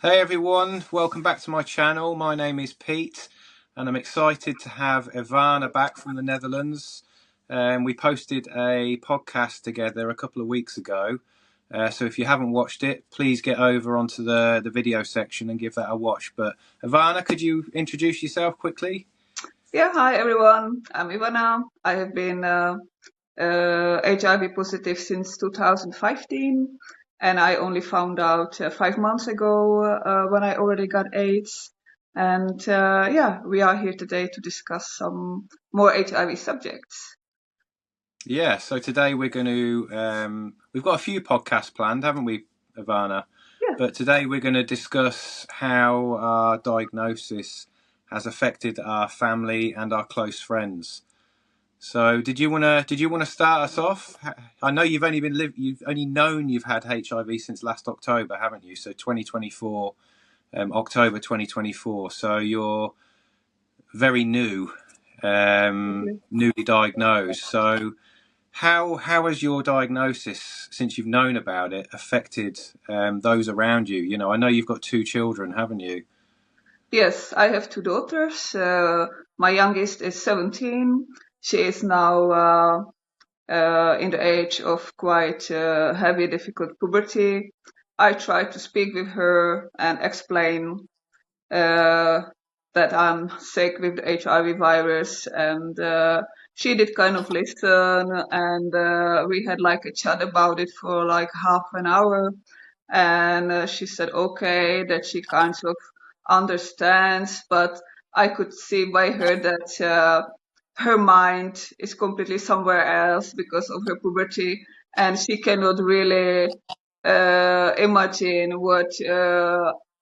Hey everyone, welcome back to my channel. My name is Pete and I'm excited to have Ivana back from the Netherlands. We posted a podcast together a couple of weeks ago. So if you haven't watched it, please get over onto the video section and give that a watch. But Ivana, could you introduce yourself quickly? Yeah, hi everyone. I'm Ivana. I have been HIV positive since 2015, and I only found out 5 months ago when I already got AIDS. And yeah, we are here today to discuss some more HIV subjects. Yeah, so today we're going to, we've got a few podcasts planned, haven't we, Ivana? Yeah. But today we're going to discuss how our diagnosis has affected our family and our close friends. So, did you want to start us off? I know you've only known you've had HIV since last October, haven't you? So 2024, October 2024. So you're very new, Okay. newly diagnosed. So how has your diagnosis, since you've known about it, affected those around you? You know, I know you've got two children, haven't you? Yes, I have two daughters. My youngest is 17. She is now in the age of quite heavy, difficult puberty. I try to speak with her and explain uh, that I'm sick with the HIV virus, and she did kind of listen, and we had like a chat about it for like half an hour, and she said okay, that she kind of understands, but I could see by her that her mind is completely somewhere else because of her puberty, and she cannot really imagine what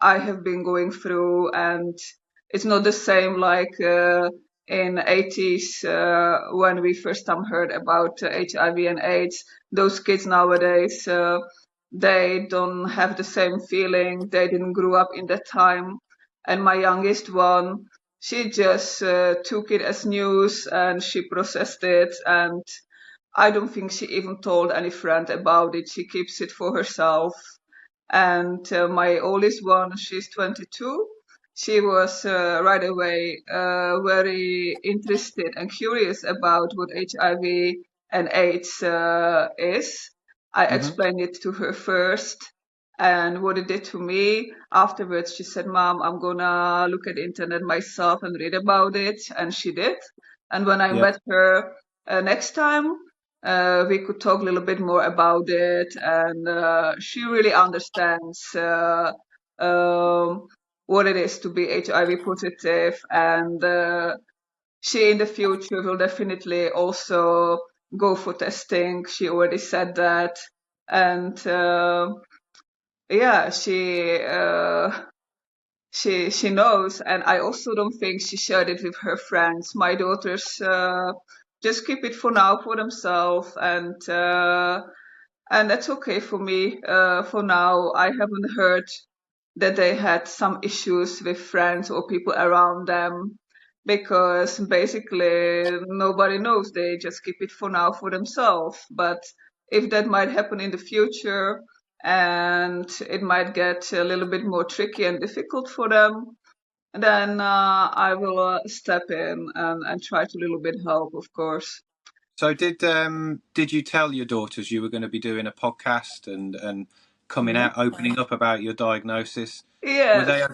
I have been going through, and it's not the same like in 80s when we first time heard about HIV and AIDS. Those kids nowadays, they don't have the same feeling. They didn't grow up in that time. And my youngest one, she just took it as news and she processed it, and I don't think she even told any friend about it. She keeps it for herself. And my oldest one, she's 22. She was right away very interested and curious about what HIV and AIDS is. I Hmm. explained it to her first and what it did to me. Afterwards, she said, Mom, I'm gonna look at the internet myself and read about it. And she did. And when I Yeah. met her next time, we could talk a little bit more about it, and she really understands um, what it is to be HIV positive, and she in the future will definitely also go for testing. She already said that, and yeah, she knows, and I also don't think she shared it with her friends. My daughters just keep it for now for themselves, and that's okay for me. For now, I haven't heard that they had some issues with friends or people around them because basically nobody knows. They just keep it for now for themselves. But if that might happen in the future and it might get a little bit more tricky and difficult for them, then I will step in and try to a little bit help, of course. So did you tell your daughters you were going to be doing a podcast and coming Yeah. out, opening up about your diagnosis? Were Yes.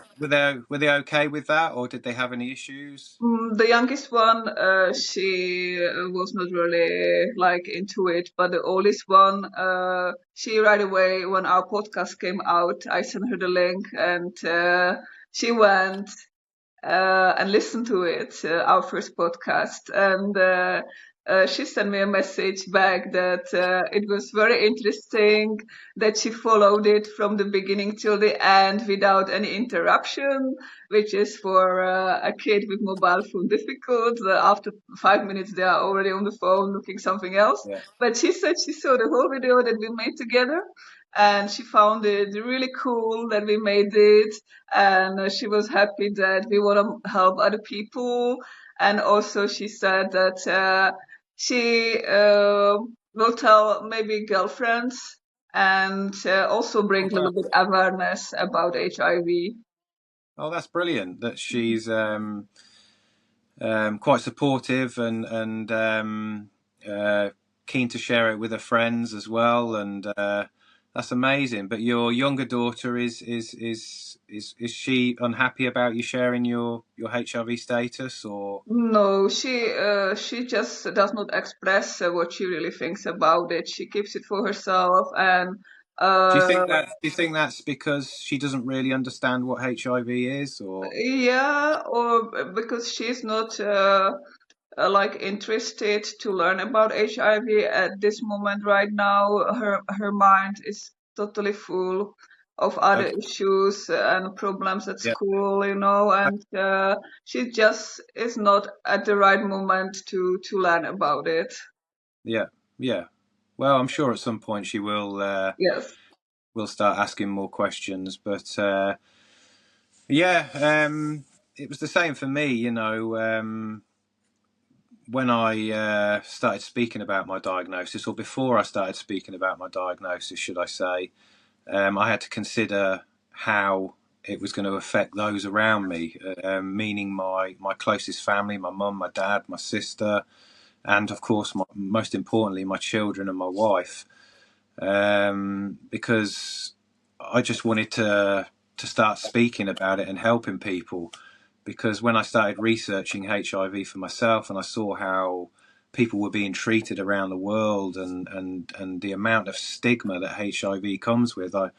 they okay with that, or did they have any issues? The youngest one, she was not really like into it, but the oldest one, she right away when our podcast came out, I sent her the link, and she went and listened to it, our first podcast, and she sent me a message back that it was very interesting, that she followed it from the beginning till the end without any interruption, which is for a kid with mobile phone difficult. After 5 minutes, they are already on the phone looking something else. Yeah. But she said she saw the whole video that we made together, and she found it really cool that we made it, and she was happy that we want to help other people. And also she said that she will tell maybe girlfriends and also bring Oh, a wow. little bit awareness about HIV. Oh, that's brilliant that she's quite supportive and uh, keen to share it with her friends as well, and that's amazing. But your younger daughter is she unhappy about you sharing your HIV status, or No, she just does not express what she really thinks about it. She keeps it for herself, and uh, do you think that's because she doesn't really understand what HIV is, or yeah, or because she's not like interested to learn about HIV at this moment right now. Her mind is totally full of other okay, issues and problems at yeah, school, and she just is not at the right moment to learn about it. yeah, yeah. Well, I'm sure at some point she Yes. will start asking more questions, but yeah, it was the same for me. When I started speaking about my diagnosis, or before I started speaking about my diagnosis, should I say, I had to consider how it was going to affect those around me, meaning my closest family, my mum, my dad, my sister, and of course, most importantly, my children and my wife, because I just wanted to start speaking about it and helping people. Because when I started researching HIV for myself, and I saw how people were being treated around the world, and the amount of stigma that HIV comes with, I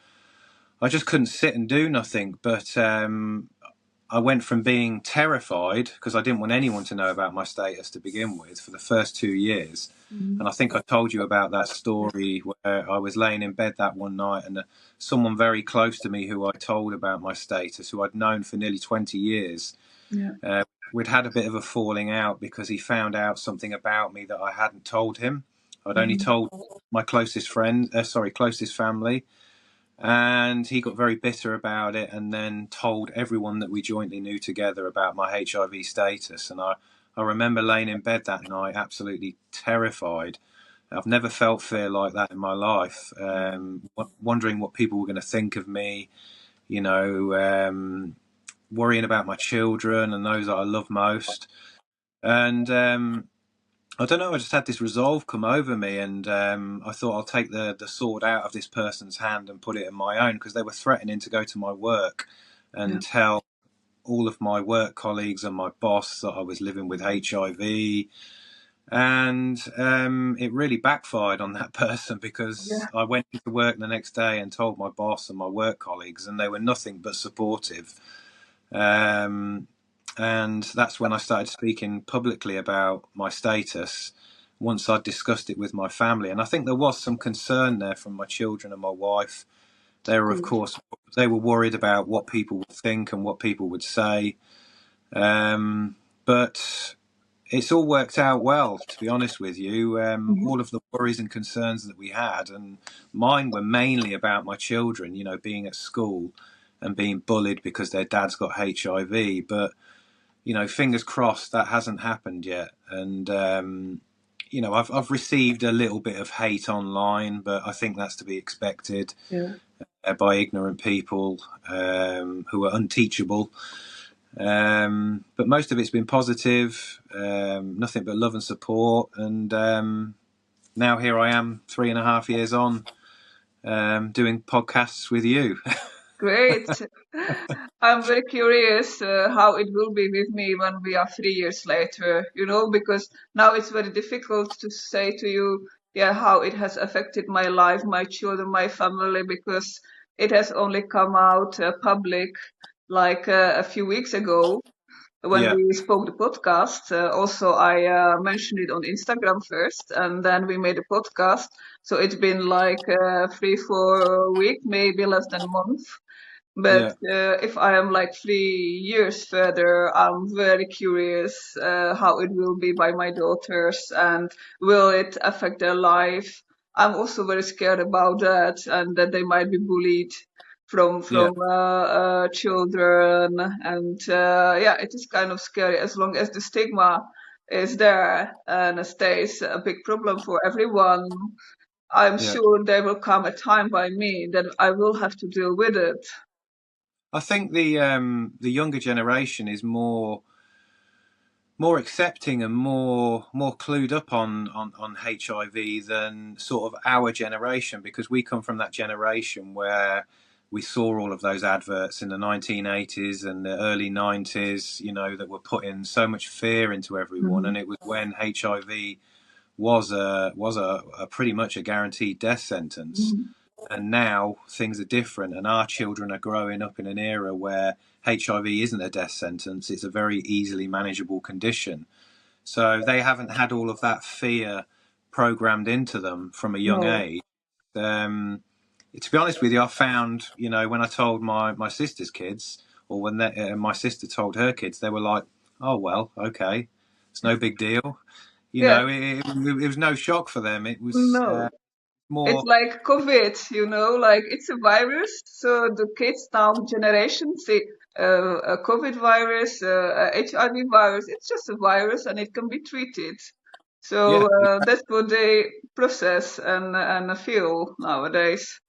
just couldn't sit and do nothing. But I went from being terrified because I didn't want anyone to know about my status to begin with for the first 2 years. And I think I told you about that story where I was laying in bed that one night, and someone very close to me who I told about my status, who I'd known for nearly 20 years, Yeah. uh, we'd had a bit of a falling out because he found out something about me that I hadn't told him. I'd only Mhm. told my closest friend, closest family, and he got very bitter about it, and then told everyone that we jointly knew together about my HIV status. And I remember laying in bed that night absolutely terrified. I've never felt fear like that in my life, wondering what people were going to think of me, you know, worrying about my children and those that I love most. And I don't know. I just had this resolve come over me, and I thought I'll take the sword out of this person's hand and put it in my own, because they were threatening to go to my work Yeah. and tell all of my work colleagues and my boss that I was living with HIV, and it really backfired on that person, because Yeah. I went to work the next day and told my boss and my work colleagues, and they were nothing but supportive. Um, and that's when I started speaking publicly about my status once I'd discussed it with my family. And I think there was some concern there from my children and my wife. They were, of Good. course, they were worried about what people would think and what people would say. But it's all worked out well, to be honest with you. Mhm. All of the worries and concerns that we had, and mine were mainly about my children, being at school and being bullied because their dad's got HIV. But fingers crossed that hasn't happened yet. And I've received a little bit of hate online, but I think that's to be expected Yeah. by ignorant people who are unteachable. But most of it's been positive, nothing but love and support. And now here I am, 3.5 years on, doing podcasts with you. Great. I'm very curious how it will be with me when we are 3 years later, because now it's very difficult to say to you, yeah, how it has affected my life, my children, my family, because it has only come out public like a few weeks ago when Yeah, we spoke the podcast. Also, I mentioned it on Instagram first, and then we made a podcast. So it's been like 3, 4 weeks, maybe less than a month. But yeah, if I am like 3 years further, I'm very curious how it will be by my daughters, and will it affect their life. I'm also very scared about that, and that they might be bullied from yeah, children, and yeah, it is kind of scary as long as the stigma is there and stays a big problem for everyone. I'm Yeah. sure there will come a time by me that I will have to deal with it. I think the younger generation is more accepting and more clued up on HIV than sort of our generation, because we come from that generation where we saw all of those adverts in the 1980s and the early 90s, that were putting so much fear into everyone. Mhm. And it was when HIV was a pretty much a guaranteed death sentence. Mhm. And now things are different, and our children are growing up in an era where HIV isn't a death sentence; it's a very easily manageable condition. So they haven't had all of that fear programmed into them from a young No. age. Um, to be honest with you, I found, when I told my sister's kids, or when my sister told her kids, they were like, "Oh well, okay, it's no big deal." Yeah. It was no shock for them. It was No. It's more, like COVID, like it's a virus. So the kids now generation see a COVID virus, a HIV virus. It's just a virus and it can be treated. So yeah, that's what they process and feel nowadays.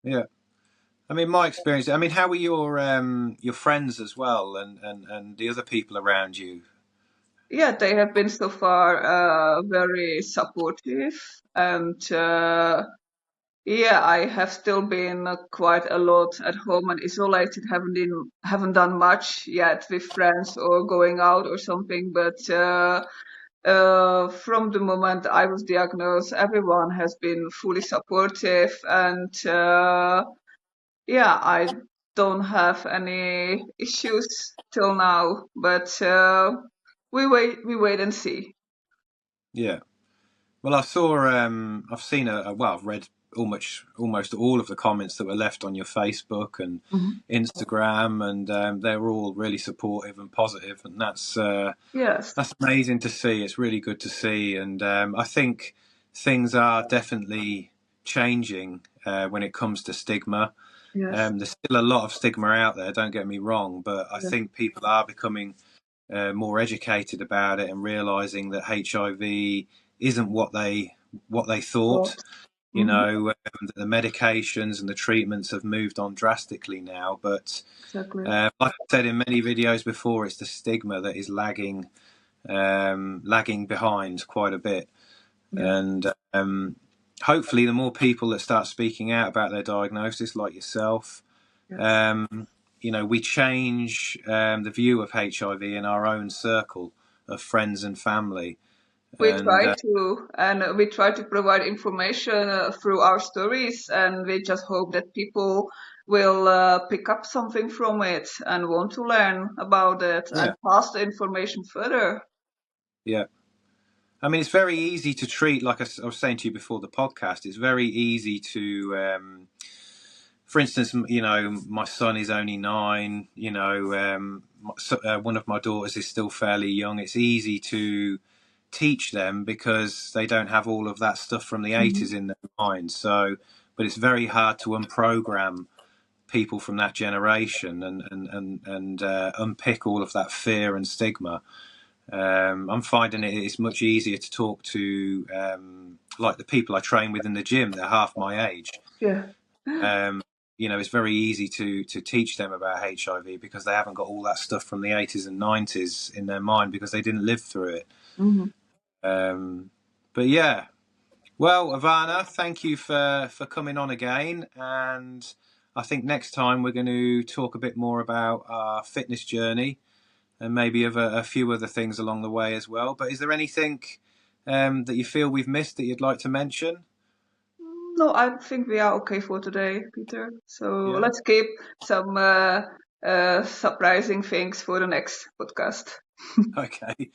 yeah. I mean, my experience. I mean, how were your friends as well, and the other people around you? Yeah, they have been so far very supportive and yeah, I have still been quite a lot at home and isolated. Haven't done much yet with friends or going out or something. But from the moment I was diagnosed, everyone has been fully supportive, and yeah, I don't have any issues till now. But we wait and see. Yeah. Well, I've seen well, I've read almost all of the comments that were left on your Facebook and Mhm. Instagram, and they were all really supportive and positive, and Yes, that's amazing to see. It's really good to see, and I think things are definitely changing when it comes to stigma. yes, There's still a lot of stigma out there. Don't get me wrong, but I yes. think people are becoming more educated about it and realizing that HIV isn't what they What? thought. Hmm. That the medications and the treatments have moved on drastically now. But Exactly. like I said in many videos before, it's the stigma that is lagging behind quite a bit. Yeah. And hopefully, the more people that start speaking out about their diagnosis, like yourself, Yes. we change the view of HIV in our own circle of friends and family. We And try to, and we try to provide information through our stories, and we just hope that people will pick up something from it and want to learn about it and yeah, pass the information further. yeah. I mean, it's very easy to treat, like I was saying to you before the podcast, it's very easy to, for instance, my son is only 9, one of my daughters is still fairly young. It's easy to teach them because they don't have all of that stuff from the Mhm. 80s in their mind. So, but it's very hard to unprogram people from that generation and unpick all of that fear and stigma. I'm finding it's much easier to talk to like the people I train with in the gym. They're half my age. Yeah. Um, it's very easy to teach them about HIV because they haven't got all that stuff from the 80s and 90s in their mind because they didn't live through it. Hmm. Um, but yeah, well, Ivana, thank you for coming on again, and I think next time we're going to talk a bit more about our fitness journey and maybe of a few other things along the way as well. But is there anything that you feel we've missed that you'd like to mention? No, I think we are okay for today, Peter. So Yeah. let's keep some surprising things for the next podcast. Okay.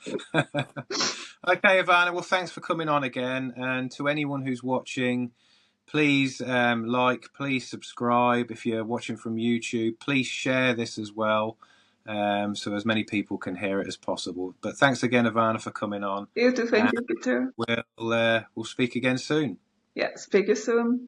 Okay, Ivana. Well, thanks for coming on again. And to anyone who's watching, please please subscribe. If you're watching from YouTube, please share this as well, so as many people can hear it as possible. But thanks again, Ivana, for coming on, You too, thank and you, Peter. we'll speak again soon. Yeah, speak you soon.